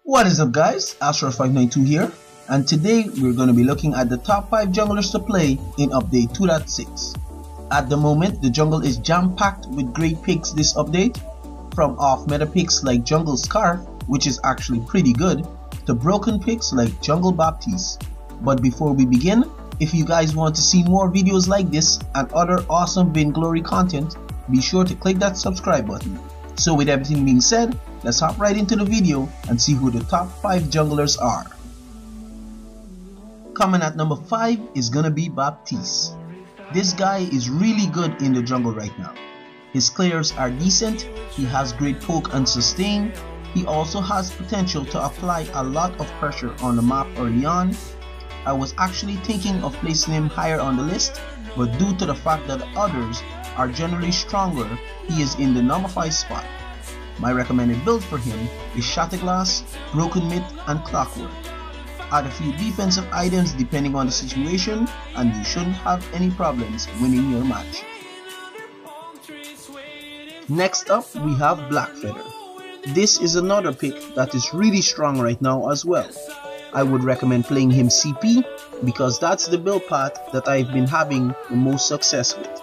What is up guys, Astro592 here, and today we're going to be looking at the top 5 junglers to play in update 2.6. At the moment, the jungle is jam-packed with great picks this update, from off-meta picks like Jungle Scarf, which is actually pretty good, to broken picks like Jungle Baptiste. But before we begin, if you guys want to see more videos like this and other awesome Vainglory content, be sure to click that subscribe button. So with everything being said, let's hop right into the video and see who the top 5 junglers are. Coming at number 5 is gonna be Baptiste. This guy is really good in the jungle right now. His clears are decent, he has great poke and sustain, he also has potential to apply a lot of pressure on the map early on. I was actually thinking of placing him higher on the list, but due to the fact that others are generally stronger, he is in the number 5 spot. My recommended build for him is Shatterglass, Broken Myth, and Clockwork. Add a few defensive items depending on the situation, and you shouldn't have any problems winning your match. Next up, we have Blackfeather. This is another pick that is really strong right now as well. I would recommend playing him CP because that's the build path that I've been having the most success with.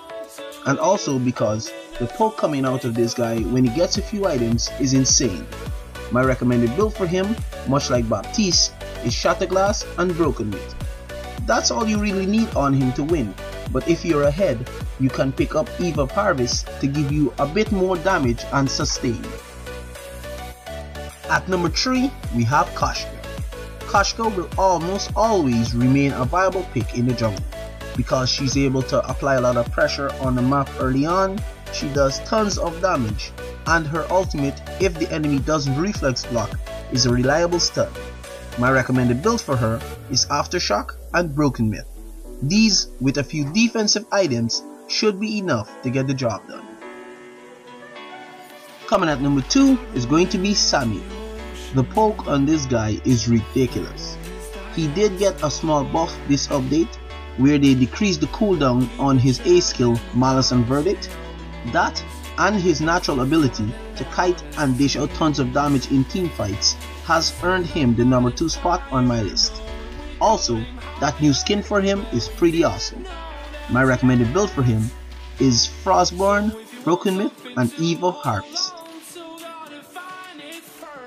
And also because the poke coming out of this guy when he gets a few items is insane. My recommended build for him, much like Baptiste, is Shatterglass and Broken Myth. That's all you really need on him to win, but if you're ahead, you can pick up Eve of Harvest to give you a bit more damage and sustain. At number 3, we have Koshka. Koshka will almost always remain a viable pick in the jungle. Because she's able to apply a lot of pressure on the map early on, she does tons of damage, and her ultimate, if the enemy doesn't reflex block, is a reliable stun. My recommended build for her is Aftershock and Broken Myth. These, with a few defensive items, should be enough to get the job done. Coming at number 2 is going to be Sammy. The poke on this guy is ridiculous. He did get a small buff this update, where they decreased the cooldown on his A skill Malice and Verdict. That and his natural ability to kite and dish out tons of damage in team fights has earned him the number 2 spot on my list. Also, that new skin for him is pretty awesome. My recommended build for him is Frostborn, Broken Myth, and Eve of Harvest.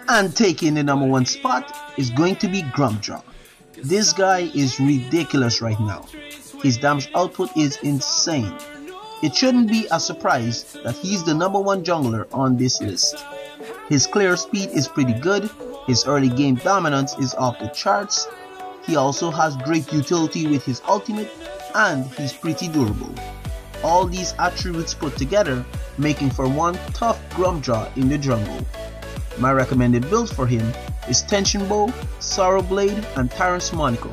And taking the number 1 spot is going to be Grump Drop. This guy is ridiculous right now. His damage output is insane. It shouldn't be a surprise that he's the number 1 jungler on this list. His clear speed is pretty good, his early game dominance is off the charts, he also has great utility with his ultimate, and he's pretty durable. All these attributes put together making for one tough Grump Drop in the jungle. My recommended build for him is Tension Bow, Sorrow Blade, and Terrence Monaco.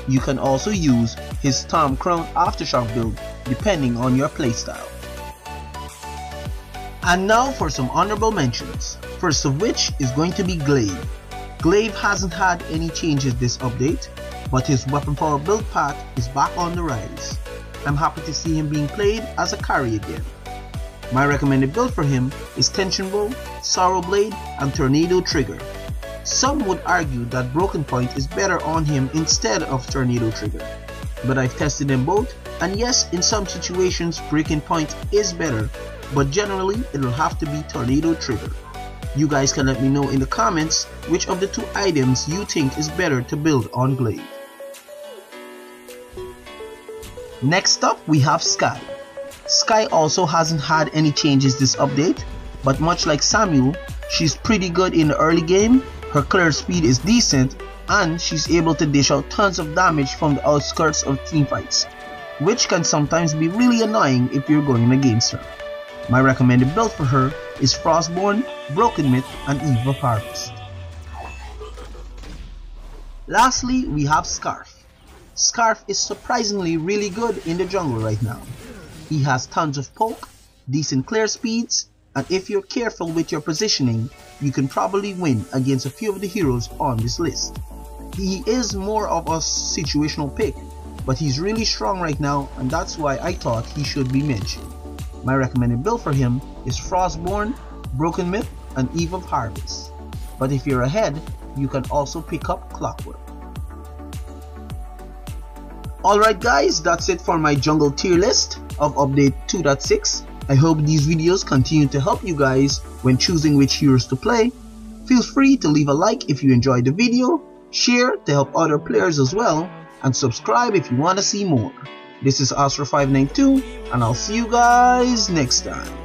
You can also use his Storm Crown Aftershock build depending on your playstyle. And now for some honorable mentions, first of which is going to be Glaive. Glaive hasn't had any changes this update, but his weapon power build path is back on the rise. I'm happy to see him being played as a carry again. My recommended build for him is Tension Bow, Sorrow Blade, and Tornado Trigger. Some would argue that Broken Point is better on him instead of Tornado Trigger, but I've tested them both, and yes, in some situations Breaking Point is better, but generally it'll have to be Tornado Trigger. You guys can let me know in the comments which of the 2 items you think is better to build on Glaive. Next up we have Skye. Skye also hasn't had any changes this update, but much like Samuel, she's pretty good in the early game, her clear speed is decent, and she's able to dish out tons of damage from the outskirts of teamfights, which can sometimes be really annoying if you're going against her. My recommended build for her is Frostborn, Broken Myth, and Eve of Harvest. Lastly, we have Scarf. Scarf is surprisingly really good in the jungle right now. He has tons of poke, decent clear speeds, and if you're careful with your positioning, you can probably win against a few of the heroes on this list. He is more of a situational pick, but he's really strong right now, and that's why I thought he should be mentioned. My recommended build for him is Frostborn, Broken Myth, and Eve of Harvest. But if you're ahead, you can also pick up Clockwork. Alright guys, that's it for my jungle tier list of update 2.6. I hope these videos continue to help you guys when choosing which heroes to play. Feel free to leave a like if you enjoyed the video, share to help other players as well, and subscribe if you want to see more. This is Oscar592, and I'll see you guys next time.